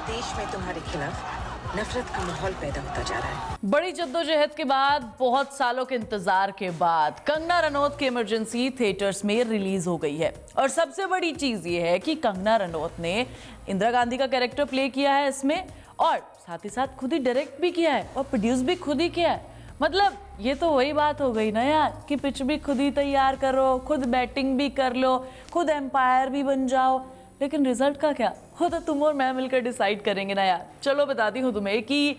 देश में तुम्हारे खिलाफ नफरत का माहौल पैदा होता जा रहा है। बड़ी जद्दोजहद के बाद, बहुत सालों के इंतजार के बाद कंगना रनौत की इमरजेंसी थिएटर्स में रिलीज हो गई है। और सबसे बड़ी चीज ये है कि कंगना रनौत ने इंदिरा गांधी का कैरेक्टर प्ले किया है इसमें, और साथ ही साथ खुद ही डायरेक्ट भी किया है और प्रोड्यूस भी खुद ही किया है। मतलब ये तो वही बात हो गई ना यार कि पिच भी खुद ही तैयार करो, खुद बैटिंग भी कर लो, खुद एम्पायर भी बन जाओ, लेकिन रिजल्ट का क्या हो तो तुम और मैं मिलकर डिसाइड करेंगे ना यार। चलो बताती हूँ तुम्हें कि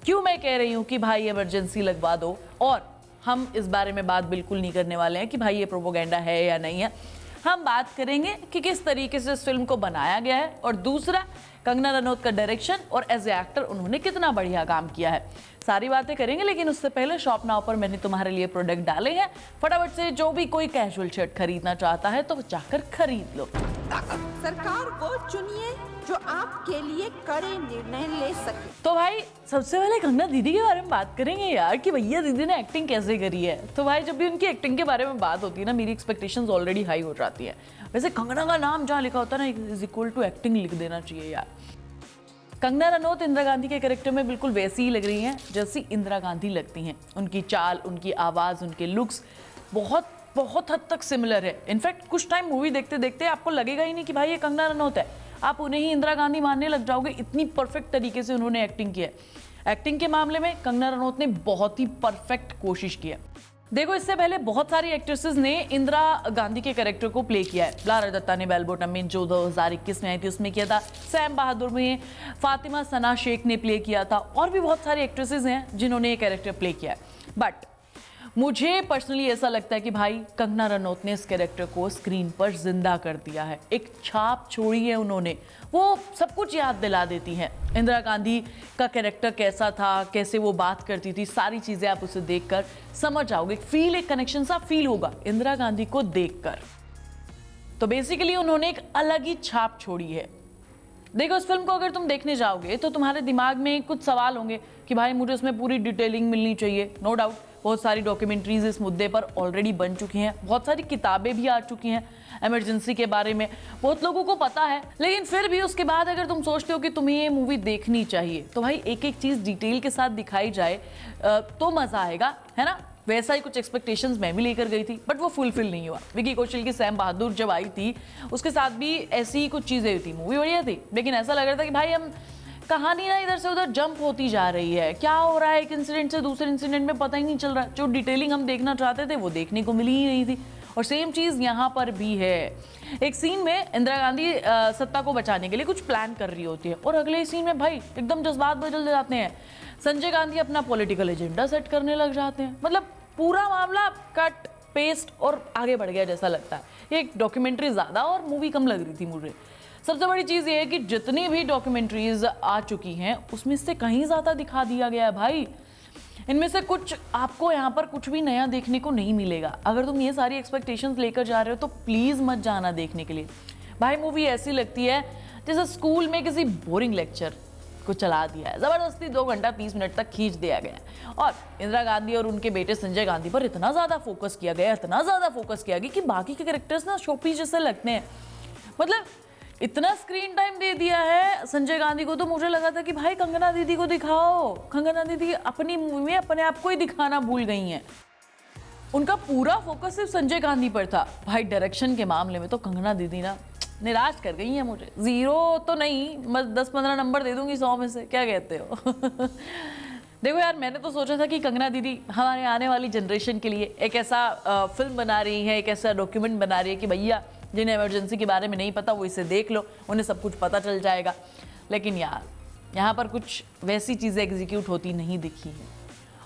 क्यों मैं कह रही हूँ कि भाई इमरजेंसी लगवा दो। और हम इस बारे में बात बिल्कुल नहीं करने वाले हैं कि भाई ये प्रोपोगेंडा है या नहीं है। हम बात करेंगे कि किस तरीके से इस फिल्म को बनाया गया है, और दूसरा कंगना रनौत का डायरेक्शन और एज ए एक्टर उन्होंने कितना बढ़िया काम किया है। सारी बातें करेंगे, लेकिन उससे पहले शॉप नाउ पर मैंने तुम्हारे लिए प्रोडक्ट डाले हैं। फटाफट से जो भी कोई कैजुअल शर्ट खरीदना चाहता है तो जाकर खरीद लो। सरकार वो चुनिए जो आपके लिए कड़े निर्णय ले सके। तो भाई सबसे पहले कंगना दीदी के बारे में बात करेंगे यार कि भैया दीदी ने एक्टिंग कैसे करी है। तो भाई जब भी उनकी एक्टिंग के बारे में बात होती है ना, मेरी एक्सपेक्टेशंस ऑलरेडी हाई हो जाती है। वैसे कंगना का नाम जहाँ लिखा होता है ना, इज इक्वल टू एक्टिंग लिख देना चाहिए यार। कंगना रनौत इंदिरा गांधी के कैरेक्टर में बिल्कुल वैसी ही लग रही हैं जैसी इंदिरा गांधी लगती हैं। उनकी चाल, उनकी आवाज़, उनके लुक्स बहुत बहुत हद तक सिमिलर है। इनफैक्ट कुछ टाइम मूवी देखते देखते आपको लगेगा ही नहीं कि भाई ये कंगना रनौत है, आप उन्हें ही इंदिरा गांधी मानने लग जाओगे। इतनी परफेक्ट तरीके से उन्होंने एक्टिंग की है। एक्टिंग के मामले में कंगना रनौत ने बहुत ही परफेक्ट कोशिश की है। देखो, इससे पहले बहुत सारी एक्ट्रेसेस ने इंदिरा गांधी के कैरेक्टर को प्ले किया है। लारा दत्ता ने बेल बॉटम में जो 2021 में आई थी उसमें किया था, सैम बहादुर में फातिमा सना शेख ने प्ले किया था, और भी बहुत सारी एक्ट्रेसेस हैं जिन्होंने ये कैरेक्टर प्ले किया है। बट मुझे पर्सनली ऐसा लगता है कि भाई कंगना रनौत ने इस कैरेक्टर को स्क्रीन पर जिंदा कर दिया है। एक छाप छोड़ी है उन्होंने, वो सब कुछ याद दिला देती हैं। इंदिरा गांधी का कैरेक्टर कैसा था, कैसे वो बात करती थी, सारी चीज़ें आप उसे देखकर समझ आओगे। फील, एक कनेक्शन सा फील होगा इंदिरा गांधी को देखकर। तो बेसिकली उन्होंने एक अलग ही छाप छोड़ी है। देखो, इस फिल्म को अगर तुम देखने जाओगे तो तुम्हारे दिमाग में कुछ सवाल होंगे कि भाई मुझे इसमें पूरी डिटेलिंग मिलनी चाहिए। नो डाउट बहुत सारी डॉक्यूमेंट्रीज इस मुद्दे पर ऑलरेडी बन चुकी हैं, बहुत सारी किताबें भी आ चुकी हैं इमरजेंसी के बारे में, बहुत लोगों को पता है। लेकिन फिर भी उसके बाद अगर तुम सोचते हो कि तुम्हें ये मूवी देखनी चाहिए तो भाई एक एक चीज़ डिटेल के साथ दिखाई जाए तो मज़ा आएगा, है ना। वैसा ही कुछ एक्सपेक्टेशंस मैं भी लेकर गई थी, बट वो फुलफिल नहीं हुआ। विकी कौशल की सैम बहादुर जब आई थी उसके साथ भी ऐसी ही कुछ चीज़ें हुई थी। मूवी बढ़िया थी, लेकिन ऐसा लग रहा था कि भाई हम कहानी ना इधर से उधर जंप होती जा रही है, क्या हो रहा है एक इंसिडेंट से दूसरे इंसिडेंट में पता ही नहीं चल रहा। जो डिटेलिंग हम देखना चाहते थे वो देखने को मिली ही नहीं थी। और सेम चीज़ यहाँ पर भी है। एक सीन में इंदिरा गांधी सत्ता को बचाने के लिए कुछ प्लान कर रही होती है, और अगले सीन में भाई एकदम जज्बात बदल जाते हैं। संजय गांधी अपना पॉलिटिकल एजेंडा सेट करने लग जाते हैं। मतलब पूरा मामला कट पेस्ट और आगे बढ़ गया जैसा लगता है। एक डॉक्यूमेंट्री ज़्यादा और मूवी कम लग रही थी मुझे। सबसे बड़ी चीज़ ये है कि जितनी भी डॉक्यूमेंट्रीज आ चुकी हैं उसमें से कहीं ज़्यादा दिखा दिया गया है भाई। इनमें से कुछ आपको यहाँ पर कुछ भी नया देखने को नहीं मिलेगा। अगर तुम ये सारी एक्सपेक्टेशंस लेकर जा रहे हो तो प्लीज़ मत जाना देखने के लिए। भाई मूवी ऐसी लगती है जैसे स्कूल में किसी बोरिंग लेक्चर को चला दिया है, ज़बरदस्ती 2 घंटा 30 मिनट तक खींच दिया गया है। और इंदिरा गांधी और उनके बेटे संजय गांधी पर इतना ज़्यादा फोकस किया गया, इतना ज़्यादा फोकस किया गया कि बाकी के कैरेक्टर्स ना शोपीस जैसे लगते हैं। मतलब इतना स्क्रीन टाइम दे दिया है संजय गांधी को, तो मुझे लगा था कि भाई कंगना दीदी को दिखाओ। कंगना दीदी अपनी मूवी में अपने आप को ही दिखाना भूल गई हैं। उनका पूरा फोकस सिर्फ संजय गांधी पर था। भाई डायरेक्शन के मामले में तो कंगना दीदी ना निराश कर गई है मुझे। 0 तो नहीं, मैं 10-15 नंबर दे दूंगी 100 में से, क्या कहते हो? देखो यार, मैंने तो सोचा था कि कंगना दीदी हमारे आने वाली जनरेशन के लिए एक ऐसा फिल्म बना रही है, एक ऐसा डॉक्यूमेंट बना रही है कि भैया जिन्हें इमरजेंसी के बारे में नहीं पता वो इसे देख लो, उन्हें सब कुछ पता चल जाएगा। लेकिन यार यहाँ पर कुछ वैसी चीज़ें एग्जीक्यूट होती नहीं दिखी है।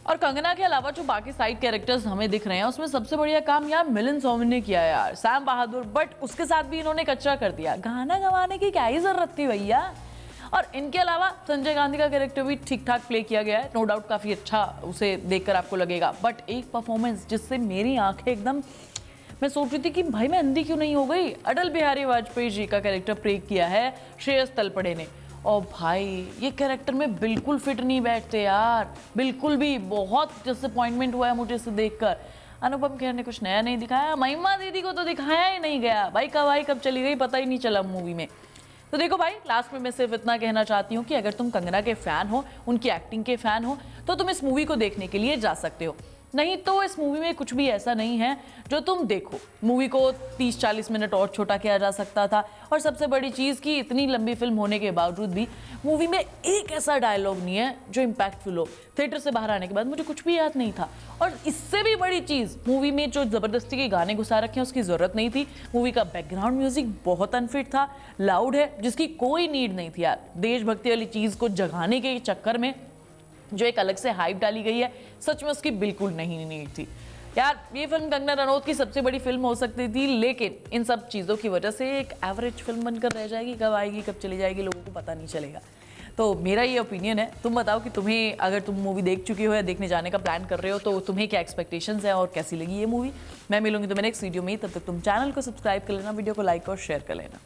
और कंगना के अलावा जो बाकी साइड कैरेक्टर्स हमें दिख रहे हैं उसमें सबसे बढ़िया काम यार मिलिंद सोमन ने किया है यार, सैम बहादुर। बट उसके साथ भी इन्होंने कचरा कर दिया। गाना गवाने की क्या ही जरूरत थी भैया। और इनके अलावा संजय गांधी का कैरेक्टर भी ठीक ठाक प्ले किया गया है, नो डाउट काफ़ी अच्छा उसे देखकर आपको लगेगा। बट एक परफॉर्मेंस जिससे मेरी आंखें एकदम, मैं सोच रही थी कि भाई मैं अंधी क्यों नहीं हो गई। अटल बिहारी वाजपेयी जी का कैरेक्टर प्ले किया है श्रेयस तलपड़े ने। और भाई ये कैरेक्टर में बिल्कुल फिट नहीं बैठते यार, बिल्कुल भी। बहुत डिसअपॉइंटमेंट हुआ है मुझे इसे देखकर। अनुपम खेर ने कुछ नया नहीं दिखाया, महिमा दीदी को तो दिखाया ही नहीं गया। भाई कब आई कब चली गई पता ही नहीं चला मूवी में। तो देखो भाई, लास्ट में मैं सिर्फ इतना कहना चाहती हूँ कि अगर तुम कंगना के फैन हो, उनकी एक्टिंग के फैन हो, तो तुम इस मूवी को देखने के लिए जा सकते हो। नहीं तो इस मूवी में कुछ भी ऐसा नहीं है जो तुम देखो। मूवी को 30-40 मिनट और छोटा किया जा सकता था। और सबसे बड़ी चीज़ कि इतनी लंबी फिल्म होने के बावजूद भी मूवी में एक ऐसा डायलॉग नहीं है जो इम्पैक्टफुल हो। थिएटर से बाहर आने के बाद मुझे कुछ भी याद नहीं था। और इससे भी बड़ी चीज़, मूवी में जो ज़बरदस्ती के गाने घुसा रखे हैं उसकी ज़रूरत नहीं थी। मूवी का बैकग्राउंड म्यूजिक बहुत अनफिट था, लाउड है, जिसकी कोई नीड नहीं थी यार। देशभक्ति वाली चीज़ को जगाने के चक्कर में जो एक अलग से हाइप डाली गई है, सच में उसकी बिल्कुल नहीं नीड थी यार। ये फिल्म कंगना रनौत की सबसे बड़ी फिल्म हो सकती थी, लेकिन इन सब चीज़ों की वजह से एक एवरेज फिल्म बनकर रह जाएगी। कब आएगी कब चली जाएगी लोगों को पता नहीं चलेगा। तो मेरा ये ओपिनियन है। तुम बताओ कि तुम्हें, अगर तुम मूवी देख चुकी हो या देखने जाने का प्लान कर रहे हो, तो तुम्हें क्या एक्सपेक्टेशंस हैं और कैसी लगी ये मूवी। मैं मिलूंगी तुम्हें नेक्स्ट वीडियो में। तब तक तुम चैनल को सब्सक्राइब कर लेना, वीडियो को लाइक और शेयर कर लेना।